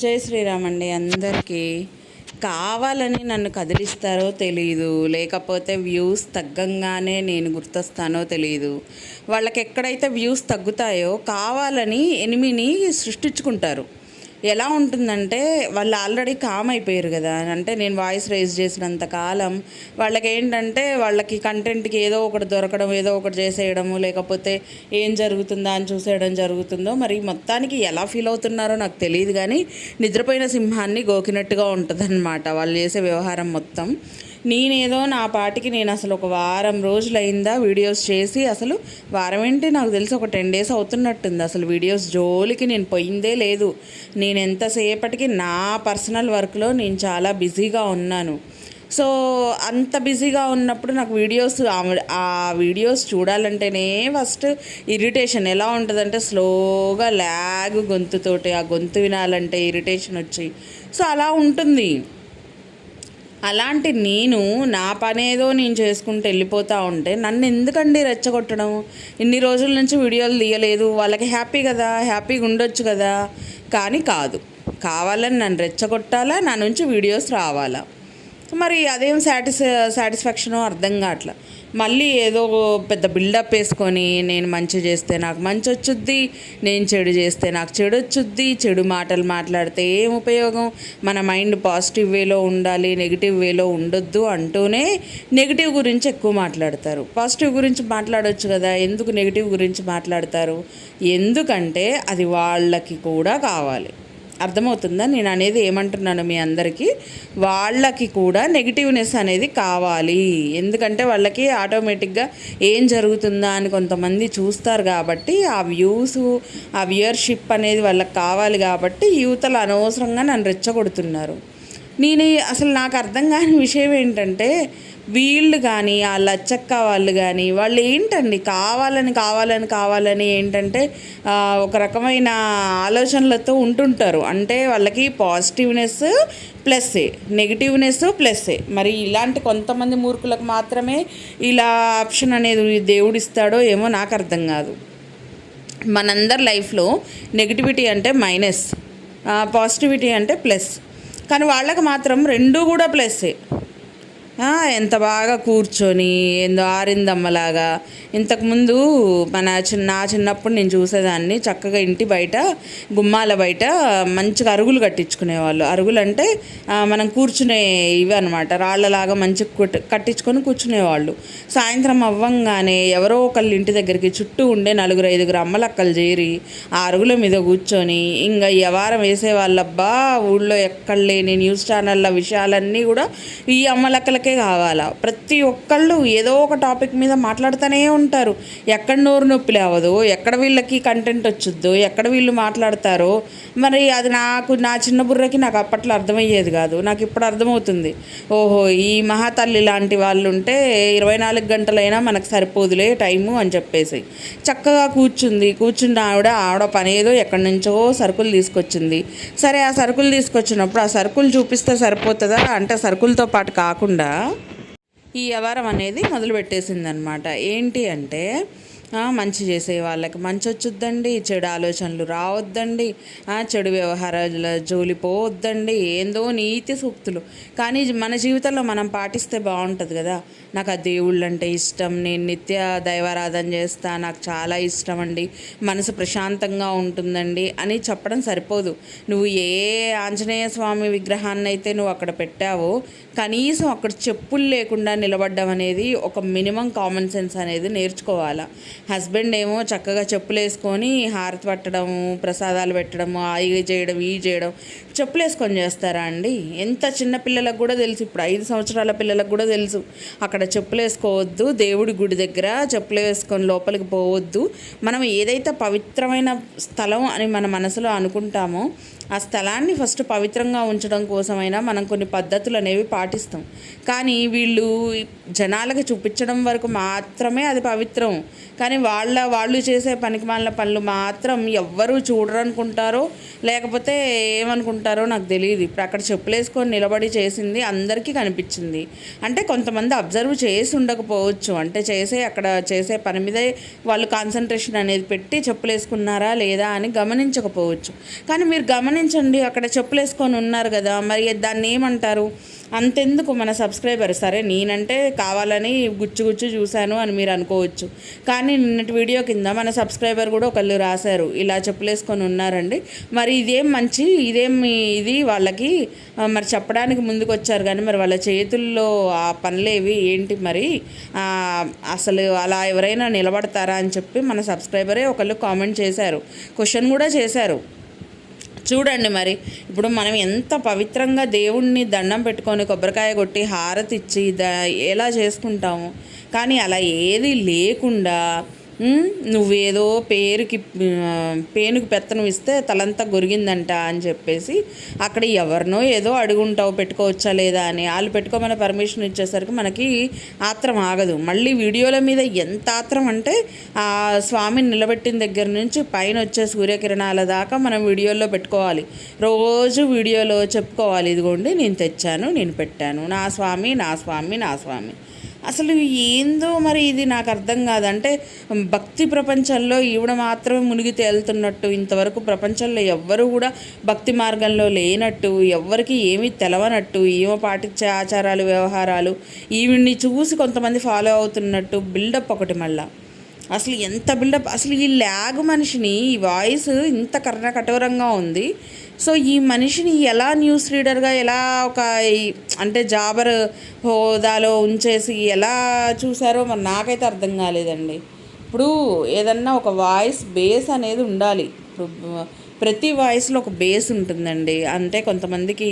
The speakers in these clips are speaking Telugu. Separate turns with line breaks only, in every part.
జై శ్రీరామ్ అండి. అందరికీ కావాలని నన్ను కదిలిస్తారో తెలియదు, లేకపోతే వ్యూస్ తగ్గంగానే నేను గుర్తొస్తానో తెలియదు. వాళ్ళకి ఎక్కడైతే వ్యూస్ తగ్గుతాయో కావాలని ఎనిమిని సృష్టించుకుంటారు. ఎలా ఉంటుందంటే వాళ్ళు ఆల్రెడీ కామ్ అయిపోయారు కదా. అంటే నేను వాయిస్ రైజ్ చేసినంత కాలం వాళ్ళకి ఏంటంటే వాళ్ళకి కంటెంట్కి ఏదో ఒకటి దొరకడం, ఏదో ఒకటి చేసేయడము, లేకపోతే ఏం జరుగుతుందా అని చూసేయడం జరుగుతుందో. మరి మొత్తానికి ఎలా ఫీల్ అవుతున్నారో నాకు తెలియదు, కానీ నిద్రపోయిన సింహాన్ని గోకినట్టుగా ఉంటుందన్నమాట వాళ్ళు చేసే వ్యవహారం మొత్తం. నేనేదో నా పాటికి నేను అసలు ఒక వారం రోజులైందా వీడియోస్ చేసి, అసలు వారం ఏంటి నాకు తెలిసి ఒక 10 days అవుతున్నట్టుంది. అసలు వీడియోస్ జోలికి నేను పోయిందే లేదు. నేను ఎంతసేపటికి నా పర్సనల్ వర్క్లో నేను చాలా బిజీగా ఉన్నాను. సో అంత బిజీగా ఉన్నప్పుడు నాకు ఆ వీడియోస్ చూడాలంటేనే ఫస్ట్ ఇరిటేషన్ ఎలా ఉంటుందంటే, స్లోగా ల్యాగ్ గొంతుతోటి ఆ గొంతు వినాలంటే ఇరిటేషన్ వచ్చి, సో అలా ఉంటుంది. అలాంటి నేను నా పనేదో నేను చేసుకుంటూ వెళ్ళిపోతూ ఉంటే నన్ను ఎందుకండి రెచ్చగొట్టడం? ఇన్ని రోజుల నుంచి వీడియోలు తీయలేదు, వాళ్ళకి హ్యాపీ కదా, హ్యాపీగా ఉండొచ్చు కదా. కానీ కాదు, కావాలని నన్ను రెచ్చగొట్టాలా, నా నుంచి వీడియోస్ రావాలా. మరి అదేం సాటిస్ఫాక్షనో అర్థం కావట్లా. మళ్ళీ ఏదో పెద్ద బిల్డప్ వేసుకొని నేను మంచి చేస్తే నాకు మంచి వచ్చుద్ది, నేను చెడు చేస్తే నాకు చెడు వచ్చుద్ది, చెడు మాటలు మాట్లాడితే ఏం ఉపయోగం, మన మైండ్ పాజిటివ్ వేలో ఉండాలి, నెగిటివ్ వేలో ఉండొద్దు అంటూనే నెగిటివ్ గురించి ఎక్కువ మాట్లాడతారు. పాజిటివ్ గురించి మాట్లాడవచ్చు కదా, ఎందుకు నెగిటివ్ గురించి మాట్లాడతారు? ఎందుకంటే అది వాళ్ళకి కూడా కావాలి. అర్థమవుతుందా నేను అనేది ఏమంటున్నాను మీ అందరికీ? వాళ్ళకి కూడా నెగిటివ్నెస్ అనేది కావాలి. ఎందుకంటే వాళ్ళకి ఆటోమేటిక్గా ఏం జరుగుతుందా అని కొంతమంది చూస్తారు కాబట్టి ఆ వ్యూస్, ఆ వ్యూయర్షిప్ అనేది వాళ్ళకి కావాలి కాబట్టి యువతలు అనవసరంగా నన్ను రెచ్చగొడుతున్నారు. అసలు నాకు అర్థం కాని విషయం ఏంటంటే, వీళ్ళు కానీ ఆ లచ్చక్క వాళ్ళు కానీ వాళ్ళు ఏంటండి కావాలని ఏంటంటే ఒక రకమైన ఆలోచనలతో ఉంటుంటారు. అంటే వాళ్ళకి పాజిటివ్నెస్ ప్లస్సే, నెగిటివ్నెస్ ప్లస్సే. మరి ఇలాంటి కొంతమంది మూర్ఖులకు మాత్రమే ఇలా ఆప్షన్ అనేది దేవుడు ఇస్తాడో ఏమో నాకు అర్థం కాదు. మనందరి లైఫ్లో నెగిటివిటీ అంటే మైనస్, పాజిటివిటీ అంటే ప్లస్. కానీ వాళ్ళకి మాత్రం రెండూ కూడా ప్లస్సే. ఎంత బాగా కూర్చొని ఏందో ఆరిందమ్మలాగా. ఇంతకుముందు నా చిన్నప్పుడు నేను చూసేదాన్ని, చక్కగా ఇంటి బయట గుమ్మాల బయట మంచిగా అరుగులు కట్టించుకునేవాళ్ళు. అరుగులు అంటే మనం కూర్చునే ఇవి అనమాట, రాళ్ళలాగా మంచిగా కట్టించుకొని కూర్చునేవాళ్ళు. సాయంత్రం అవ్వంగానే ఎవరో ఒకళ్ళు ఇంటి దగ్గరికి చుట్టూ ఉండే 4-5 అమ్మలక్కలు చేరి ఆ అరుగుల మీద కూర్చొని ఇంకా వ్యవహారం వేసేవాళ్ళబ్బా. ఊళ్ళో ఎక్కడ లేని న్యూస్ ఛానళ్ళ విషయాలన్నీ కూడా ఈ అమ్మలక్కలకే కావాలా. ప్రతి ఒక్కళ్ళు ఏదో ఒక టాపిక్ మీద మాట్లాడుతూనే ఉంటారు. ఎక్కడ నోరు నొప్పి లేవదో, ఎక్కడ వీళ్ళకి కంటెంట్ వచ్చుద్దో, ఎక్కడ వీళ్ళు మాట్లాడతారో. మరి అది నా చిన్న బుర్రకి నాకు అప్పట్లో అర్థమయ్యేది కాదు, నాకు ఇప్పుడు అర్థమవుతుంది. ఓహో, ఈ మహాతల్లి లాంటి వాళ్ళు ఉంటే 24 గంటలైనా మనకు సరిపోదులే టైము అని చెప్పేసి చక్కగా కూర్చున్న ఆవిడ పని ఏదో ఎక్కడి నుంచో సరుకులు తీసుకొచ్చింది. సరే, ఆ సరుకులు తీసుకొచ్చినప్పుడు ఆ సరుకులు చూపిస్తే సరిపోతుందా అంటే, సరుకులతో పాటు కాకుండా ఈ వ్యవహారం అనేది మొదలుపెట్టేసిందనమాట. ఏంటి అంటే, మంచి చేసే వాళ్ళకి మంచి వచ్చుద్దండి, చెడు ఆలోచనలు రావద్దండి, చెడు వ్యవహారాల జోలి పోవద్దండి, ఏందో నీతి సూక్తులు. కానీ మన జీవితంలో మనం పాటిస్తే బాగుంటుంది కదా. నాకు ఆ దేవుళ్ళు అంటే ఇష్టం, నేను నిత్య దైవారాధన చేస్తా, నాకు చాలా ఇష్టం అండి, మనసు ప్రశాంతంగా ఉంటుందండి అని చెప్పడం సరిపోదు. నువ్వు ఏ ఆంజనేయ స్వామి విగ్రహాన్ని అయితే నువ్వు అక్కడ పెట్టావో కనీసం అక్కడ చెప్పులు లేకుండా నిలబడ్డం అనేది ఒక మినిమం కామన్ సెన్స్ అనేది నేర్చుకోవాలా. హస్బెండ్ ఏమో చక్కగా చెప్పులు వేసుకొని హారతి పట్టడము, ప్రసాదాలు పెట్టడము, ఇవి చేయడం చెప్పులు వేసుకొని చేస్తారా అండి? ఎంత చిన్న పిల్లలకు కూడా తెలుసు, ఇప్పుడు 5 సంవత్సరాల పిల్లలకు కూడా తెలుసు అక్కడ చెప్పులు వేసుకోవద్దు, దేవుడి గుడి దగ్గర చెప్పులు వేసుకొని లోపలికి పోవద్దు. మనం ఏదైతే పవిత్రమైన స్థలం అని మన మనసులో అనుకుంటామో ఆ స్థలాన్ని ఫస్ట్ పవిత్రంగా ఉంచడం కోసమైనా మనం కొన్ని పద్ధతులు అనేవి పాటిస్తాం. కానీ వీళ్ళు జనాలకు చూపించడం వరకు మాత్రమే అది పవిత్రం. కానీ వాళ్ళు చేసే పనికిమాలిన పనులు మాత్రం ఎవ్వరూ చూడరనుకుంటారో లేకపోతే ఏమనుకుంటారో నాకు తెలియదు. ఇప్పుడు అక్కడ చెప్పులేసుకొని నిలబడి చేసింది అందరికీ కనిపించింది. అంటే కొంతమంది అబ్జర్వ్ చేసి ఉండకపోవచ్చు, అంటే అక్కడ చేసే పని మీదే వాళ్ళు కాన్సన్ట్రేషన్ అనేది పెట్టి చెప్పులేసుకున్నారా లేదా అని గమనించకపోవచ్చు. కానీ మీరు గమనించండి, అక్కడ చెప్పులేసుకొని ఉన్నారు కదా, మరి దాన్ని ఏమంటారు? అంతెందుకు, మన సబ్స్క్రైబర్ సరే నేనంటే కావాలని గుచ్చు చూశాను అని మీరు అనుకోవచ్చు, కానీ నిన్నటి వీడియో కింద మన సబ్స్క్రైబర్ కూడా ఒకళ్ళు రాశారు, ఇలా చెప్పులేసుకొని ఉన్నారండి, మరి ఇది వాళ్ళకి మరి చెప్పడానికి ముందుకు వచ్చారు, కానీ మరి వాళ్ళ చేతుల్లో ఆ పనులేవి ఏంటి మరి, అసలు అలా ఎవరైనా నిలబడతారా అని చెప్పి మన సబ్స్క్రైబరే ఒకళ్ళు కామెంట్ చేశారు, క్వశ్చన్ కూడా చేశారు. చూడండి మరి, ఇప్పుడు మనం ఎంత పవిత్రంగా దేవుణ్ణి దండం పెట్టుకొని కొబ్బరికాయ కొట్టి హారతి ఇచ్చి ఎలా చేసుకుంటాము, కానీ అలా ఏది లేకుండా నువ్వేదో పేనుకి పెత్తనం ఇస్తే తలంతా గొరిగిందంట అని చెప్పేసి అక్కడ ఎవరినో ఏదో అడుగుంటావు పెట్టుకోవచ్చా లేదా అని, వాళ్ళు పెట్టుకోమని పర్మిషన్ ఇచ్చేసరికి మనకి ఆత్రం ఆగదు. మళ్ళీ వీడియోల మీద ఎంత ఆత్రం అంటే ఆ స్వామిని నిలబెట్టిన దగ్గర నుంచి పైన వచ్చే సూర్యకిరణాల దాకా మనం వీడియోలో పెట్టుకోవాలి, రోజు వీడియోలో చెప్పుకోవాలి, ఇదిగోండి నేను తెచ్చాను, నేను పెట్టాను, నా స్వామి నా స్వామి నా స్వామి. అసలు ఏందో మరి ఇది నాకు అర్థం కాదు. అంటే భక్తి ప్రపంచంలో ఈవిడ మాత్రమే మునిగి తేలుతున్నట్టు, ఇంతవరకు ప్రపంచంలో ఎవ్వరూ కూడా భక్తి మార్గంలో లేనట్టు, ఎవ్వరికి ఏమీ తెలవనట్టు, ఈమె పాటించే ఆచారాలు వ్యవహారాలు ఈవిడ్ని చూసి కొంతమంది ఫాలో అవుతున్నట్టు బిల్డప్ ఒకటి. మళ్ళా అసలు ఎంత బిల్డప్, అసలు ఈ ల్యాగ్ మనిషిని, ఈ వాయిస్ ఇంత కఠోరంగా ఉంది. సో ఈ మనిషిని ఎలా న్యూస్ రీడర్గా, ఎలా ఒక అంటే జాబర్ హోదాలో ఉంచేసి ఎలా చూసారో మరి నాకైతే అర్థం కాలేదండి. ఇప్పుడు ఏదన్నా ఒక వాయిస్ బేస్ అనేది ఉండాలి. ఇప్పుడు ప్రతి వాయిస్లో ఒక బేస్ ఉంటుందండి, అంటే కొంతమందికి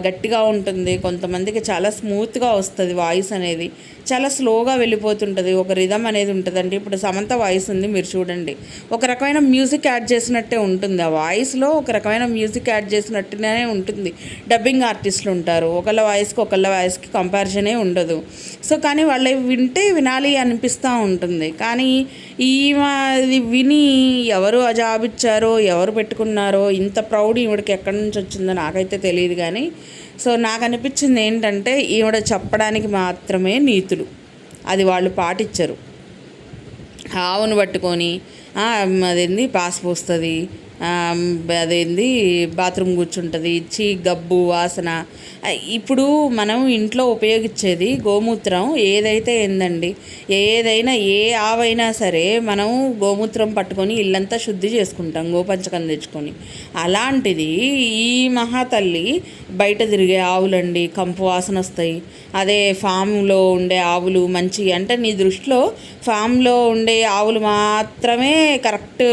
గట్టిగా ఉంటుంది, కొంతమందికి చాలా స్మూత్గా వస్తుంది వాయిస్ అనేది, చాలా స్లోగా వెళ్ళిపోతుంటుంది, ఒక రిధమ్ అనేది ఉంటుందండి. ఇప్పుడు సమంత వాయిస్ ఉంది, మీరు చూడండి, ఒక రకమైన మ్యూజిక్ యాడ్ చేసినట్టే ఉంటుంది, ఆ వాయిస్లో ఒక రకమైన మ్యూజిక్ యాడ్ చేసినట్టునే ఉంటుంది. డబ్బింగ్ ఆర్టిస్టులు ఉంటారు, ఒకళ్ళ వాయిస్కి కంపారిజనే ఉండదు. సో కానీ వాళ్ళు వినాలి అనిపిస్తూ ఉంటుంది, కానీ ఇది విని ఎవరు ఆ జాబ్ ఇచ్చారో, ఎవరు పెట్టుకున్నారో, ఇంత ప్రౌడ్ ఈవిడకి ఎక్కడి నుంచి వచ్చిందో నాకైతే తెలియదు. కానీ సో నాకు అనిపించింది ఏంటంటే, ఈవిడ చెప్పడానికి మాత్రమే నీతులు, అది వాళ్ళు పాటించరు. ఆవును పట్టుకొని అదేంది పాస్ పోస్తుంది, అదేంది బాత్రూమ్ కూర్చుంటుంది, గబ్బు వాసన. ఇప్పుడు మనం ఇంట్లో ఉపయోగించేది గోమూత్రం ఏదైతే ఏందండి, ఏదైనా ఏ ఆవైనా సరే మనం గోమూత్రం పట్టుకొని ఇల్లంతా శుద్ధి చేసుకుంటాం గోపంచకం తెచ్చుకొని. అలాంటిది ఈ మహాతల్లి బయట తిరిగే ఆవులండి, కంపు వాసన వస్తాయి. అదే ఫామ్లో ఉండే ఆవులు మంచి, అంటే నీ దృష్టిలో ఫామ్లో ఉండే ఆవులు మాత్రమే కరెక్ట్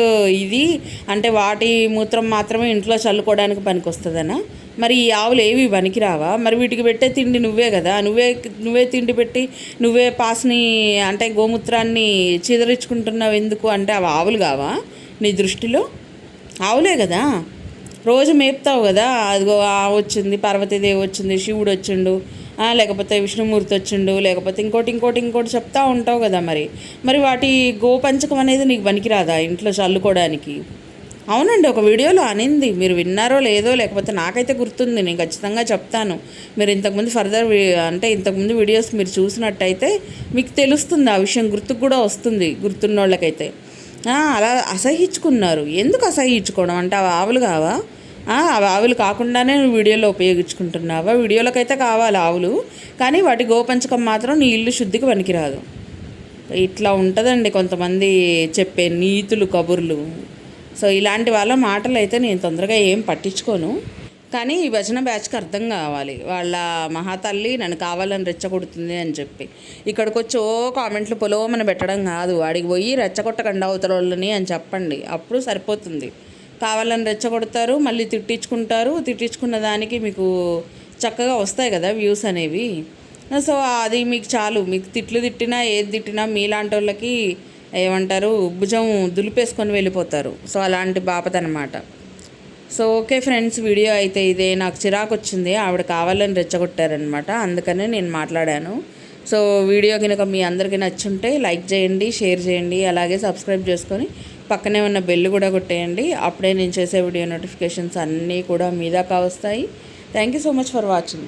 ఇది, అంటే వాటి మూత్రం మాత్రమే ఇంట్లో చల్లుకోవడానికి పనికొస్తుందనా? మరి ఈ ఆవులు ఏవి పనికిరావా? మరి వీటికి పెట్టే తిండి నువ్వే కదా, నువ్వే తిండి పెట్టి నువ్వే పాస్ని అంటే గోమూత్రాన్ని చీదరించుకుంటున్నావు ఎందుకు? అంటే అవి ఆవులు కావా నీ దృష్టిలో? ఆవులే కదా, రోజు మేపుతావు కదా, అదిగో వచ్చింది, పార్వతీదేవి వచ్చింది, శివుడు వచ్చిండు, లేకపోతే విష్ణుమూర్తి వచ్చిండు, లేకపోతే ఇంకోటి చెప్తా ఉంటావు కదా. మరి వాటి గోపంచకం అనేది నీకు పనికిరాదా ఇంట్లో చల్లుకోవడానికి? అవునండి, ఒక వీడియోలో అనింది, మీరు విన్నారో లేదో, లేకపోతే నాకైతే గుర్తుంది, నేను ఖచ్చితంగా చెప్తాను. మీరు ఇంతకుముందు వీడియోస్ మీరు చూసినట్టయితే మీకు తెలుస్తుంది, ఆ విషయం గుర్తుకు కూడా వస్తుంది, గుర్తున్నోళ్ళకైతే. అలా అసహించుకున్నారు. ఎందుకు అసహించుకోవడం? అంటే అవి ఆవులు కావా? అవి ఆవులు కాకుండానే నువ్వు వీడియోలో ఉపయోగించుకుంటున్నావా? వీడియోలకైతే కావాలి ఆవులు, కానీ వాటి గోపంచకం మాత్రం నీ ఇల్లు శుద్ధికి పనికిరాదు. ఇట్లా ఉంటుందండి కొంతమంది చెప్పే నీతులు, కబుర్లు. సో ఇలాంటి వాళ్ళ మాటలు అయితే నేను తొందరగా ఏం పట్టించుకోను, కానీ ఈ భజన బ్యాచ్కి అర్థం కావాలి, వాళ్ళ మహాతల్లి నన్ను కావాలని రెచ్చగొడుతుంది అని చెప్పి ఇక్కడికి వచ్చి కామెంట్లు పొలోమని పెట్టడం కాదు, వాడికి పోయి రెచ్చగొట్టకండి అవతల వాళ్ళని అని చెప్పండి, అప్పుడు సరిపోతుంది. కావాలని రెచ్చగొడతారు, మళ్ళీ తిట్టించుకున్న దానికి మీకు చక్కగా వస్తాయి కదా వ్యూస్ అనేవి. సో అది మీకు చాలు, మీకు తిట్టినా ఏది తిట్టినా మీలాంటి వాళ్ళకి ఏమంటారు, భుజం దులిపేసుకొని వెళ్ళిపోతారు. సో అలాంటి బాపతనమాట. సో ఓకే ఫ్రెండ్స్, వీడియో అయితే ఇదే. నాకు చిరాకు వచ్చింది, ఆవిడ కావాలని రెచ్చగొట్టారనమాట, అందుకనే నేను మాట్లాడాను. సో వీడియో కనుక మీ అందరికీ నచ్చుంటే లైక్ చేయండి, షేర్ చేయండి, అలాగే సబ్స్క్రైబ్ చేసుకొని పక్కనే ఉన్న బెల్ కూడా కొట్టేయండి. అప్పుడే నేను చేసే వీడియో నోటిఫికేషన్స్ అన్నీ కూడా మీ దాకా వస్తాయి. Thank you so much for watching.